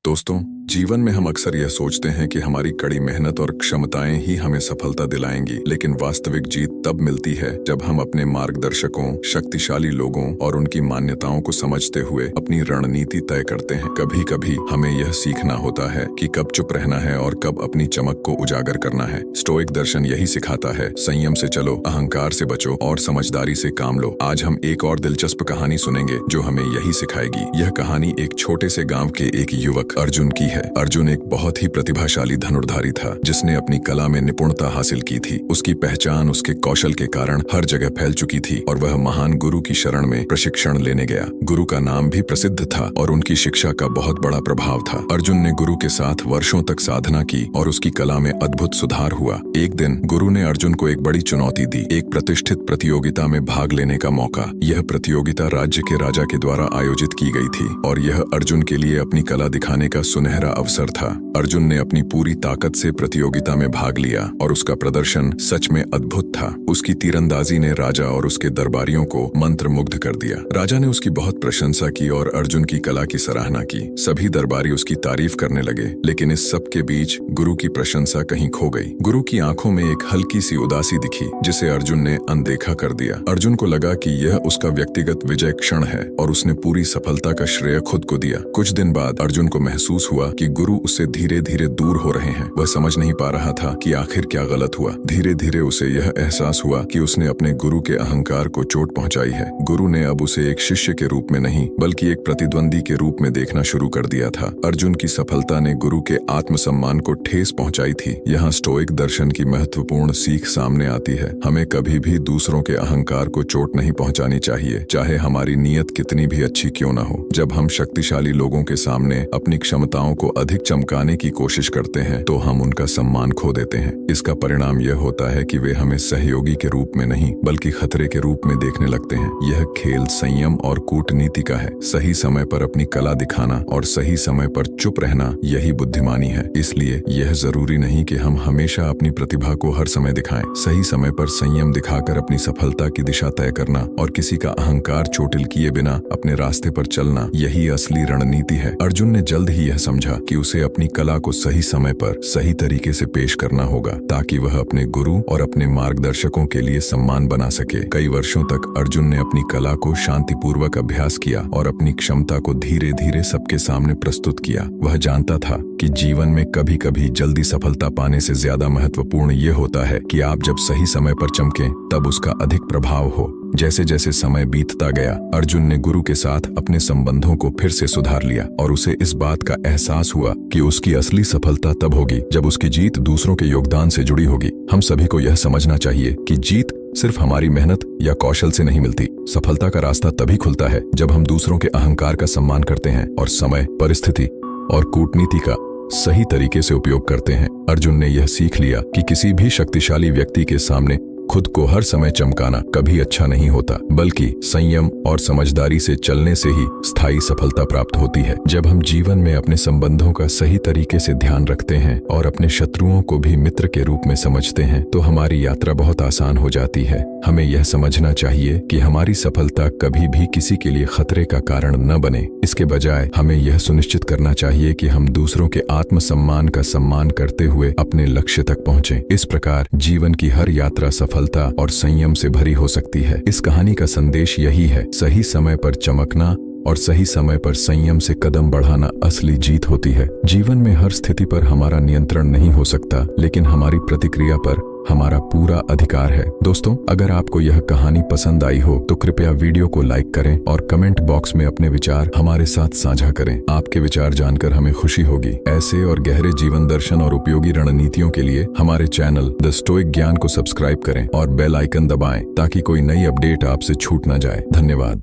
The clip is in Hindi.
दोस्तों, जीवन में हम अक्सर यह सोचते हैं कि हमारी कड़ी मेहनत और क्षमताएं ही हमें सफलता दिलाएंगी, लेकिन वास्तविक जीत तब मिलती है जब हम अपने मार्गदर्शकों, शक्तिशाली लोगों और उनकी मान्यताओं को समझते हुए अपनी रणनीति तय करते हैं। कभी कभी हमें यह सीखना होता है कि कब चुप रहना है और कब अपनी चमक को उजागर करना है। स्टोइक दर्शन यही सिखाता है, संयम से चलो, अहंकार से बचो और समझदारी से काम लो। आज हम एक और दिलचस्प कहानी सुनेंगे जो हमें यही सिखाएगी। यह कहानी एक छोटे से गाँव के एक युवक अर्जुन की है। अर्जुन एक बहुत ही प्रतिभाशाली धनुर्धारी था जिसने अपनी कला में निपुणता हासिल की थी। उसकी पहचान उसके कौशल के कारण हर जगह फैल चुकी थी और वह महान गुरु की शरण में प्रशिक्षण लेने गया। गुरु का नाम भी प्रसिद्ध था और उनकी शिक्षा का बहुत बड़ा प्रभाव था। अर्जुन ने गुरु के साथ वर्षों तक साधना की और उसकी कला में अद्भुत सुधार हुआ। एक दिन गुरु ने अर्जुन को एक बड़ी चुनौती दी, एक प्रतिष्ठित प्रतियोगिता में भाग लेने का मौका। यह प्रतियोगिता राज्य के राजा के द्वारा आयोजित की गई थी और यह अर्जुन के लिए अपनी कला दिखाने का सुनहरा अवसर था। अर्जुन ने अपनी पूरी ताकत से प्रतियोगिता में भाग लिया और उसका प्रदर्शन सच में अद्भुत था। उसकी तीरंदाजी ने राजा और उसके दरबारियों को मंत्रमुग्ध कर दिया। राजा ने उसकी बहुत प्रशंसा की और अर्जुन की कला की सराहना की। सभी दरबारी उसकी तारीफ करने लगे, लेकिन इस सब के बीच गुरु की प्रशंसा कहीं खो गई। गुरु की आंखों में एक हल्की सी उदासी दिखी जिसे अर्जुन ने अनदेखा कर दिया। अर्जुन को लगा कि यह उसका व्यक्तिगत विजय क्षण है और उसने पूरी सफलता का श्रेय खुद को दिया। कुछ दिन बाद अर्जुन को महसूस हुआ कि गुरु उससे धीरे धीरे दूर हो रहे हैं। वह समझ नहीं पा रहा था कि आखिर क्या गलत हुआ। धीरे धीरे उसे यह एहसास हुआ कि उसने अपने गुरु के अहंकार को चोट पहुंचाई है। गुरु ने अब उसे एक शिष्य के रूप में नहीं बल्कि एक प्रतिद्वंदी के रूप में देखना शुरू कर दिया था। अर्जुन की सफलता ने गुरु के आत्मसम्मान को ठेस पहुंचाई थी। यहाँ स्टोइक दर्शन की महत्वपूर्ण सीख सामने आती है। हमें कभी भी दूसरों के अहंकार को चोट नहीं पहुंचानी चाहिए, चाहे हमारी नीयत कितनी भी अच्छी क्यों न हो। जब हम शक्तिशाली लोगों के सामने अपनी क्षमताओं को अधिक चमकाने की कोशिश करते हैं तो हम उनका सम्मान खो देते हैं। इसका परिणाम यह होता है कि वे हमें सहयोगी के रूप में नहीं बल्कि खतरे के रूप में देखने लगते हैं। यह खेल संयम और कूटनीति का है। सही समय पर अपनी कला दिखाना और सही समय पर चुप रहना, यही बुद्धिमानी है। इसलिए यह जरूरी नहीं कि हम हमेशा अपनी प्रतिभा को हर समय दिखाएं। सही समय पर संयम दिखाकर अपनी सफलता की दिशा तय करना और किसी का अहंकार चोटिल किए बिना अपने रास्ते पर चलना, यही असली रणनीति है। अर्जुन ने जल्द ही यह समझा कि उसे अपनी कला को सही समय पर सही तरीके से पेश करना होगा ताकि वह अपने गुरु और अपने मार्गदर्शकों के लिए सम्मान बना सके। कई वर्षों तक अर्जुन ने अपनी कला को शांतिपूर्वक अभ्यास किया और अपनी क्षमता को धीरे धीरे सबके सामने प्रस्तुत किया। वह जानता था कि जीवन में कभी कभी जल्दी सफलता पाने से ज्यादा महत्वपूर्ण यह होता है कि आप जब सही समय पर चमकें तब उसका अधिक प्रभाव हो। जैसे जैसे समय बीतता गया, अर्जुन ने गुरु के साथ अपने संबंधों को फिर से सुधार लिया और उसे इस बात का एहसास हुआ कि उसकी असली सफलता तब होगी जब उसकी जीत दूसरों के योगदान से जुड़ी होगी। हम सभी को यह समझना चाहिए कि जीत सिर्फ हमारी मेहनत या कौशल से नहीं मिलती। सफलता का रास्ता तभी खुलता है जब हम दूसरों के अहंकार का सम्मान करते हैं और समय, परिस्थिति और कूटनीति का सही तरीके से उपयोग करते हैं। अर्जुन ने यह सीख लिया कि किसी भी शक्तिशाली व्यक्ति के सामने खुद को हर समय चमकाना कभी अच्छा नहीं होता, बल्कि संयम और समझदारी से चलने से ही स्थायी सफलता प्राप्त होती है। जब हम जीवन में अपने संबंधों का सही तरीके से ध्यान रखते हैं और अपने शत्रुओं को भी मित्र के रूप में समझते हैं तो हमारी यात्रा बहुत आसान हो जाती है। हमें यह समझना चाहिए कि हमारी सफलता कभी भी किसी के लिए खतरे का कारण न बने। इसके बजाय हमें यह सुनिश्चित करना चाहिए कि हम दूसरों के आत्मसम्मान का सम्मान करते हुए अपने लक्ष्य तक पहुंचे। इस प्रकार जीवन की हर यात्रा सफलता और संयम से भरी हो सकती है। इस कहानी का संदेश यही है, सही समय पर चमकना और सही समय पर संयम से कदम बढ़ाना असली जीत होती है। जीवन में हर स्थिति पर हमारा नियंत्रण नहीं हो सकता, लेकिन हमारी प्रतिक्रिया पर हमारा पूरा अधिकार है। दोस्तों, अगर आपको यह कहानी पसंद आई हो तो कृपया वीडियो को लाइक करें और कमेंट बॉक्स में अपने विचार हमारे साथ साझा करें। आपके विचार जानकर हमें खुशी होगी। ऐसे और गहरे जीवन दर्शन और उपयोगी रणनीतियों के लिए हमारे चैनल द स्टोइक ज्ञान को सब्सक्राइब करें और बेल आइकन दबाएं ताकि कोई नई अपडेट आपसे छूट न जाए। धन्यवाद।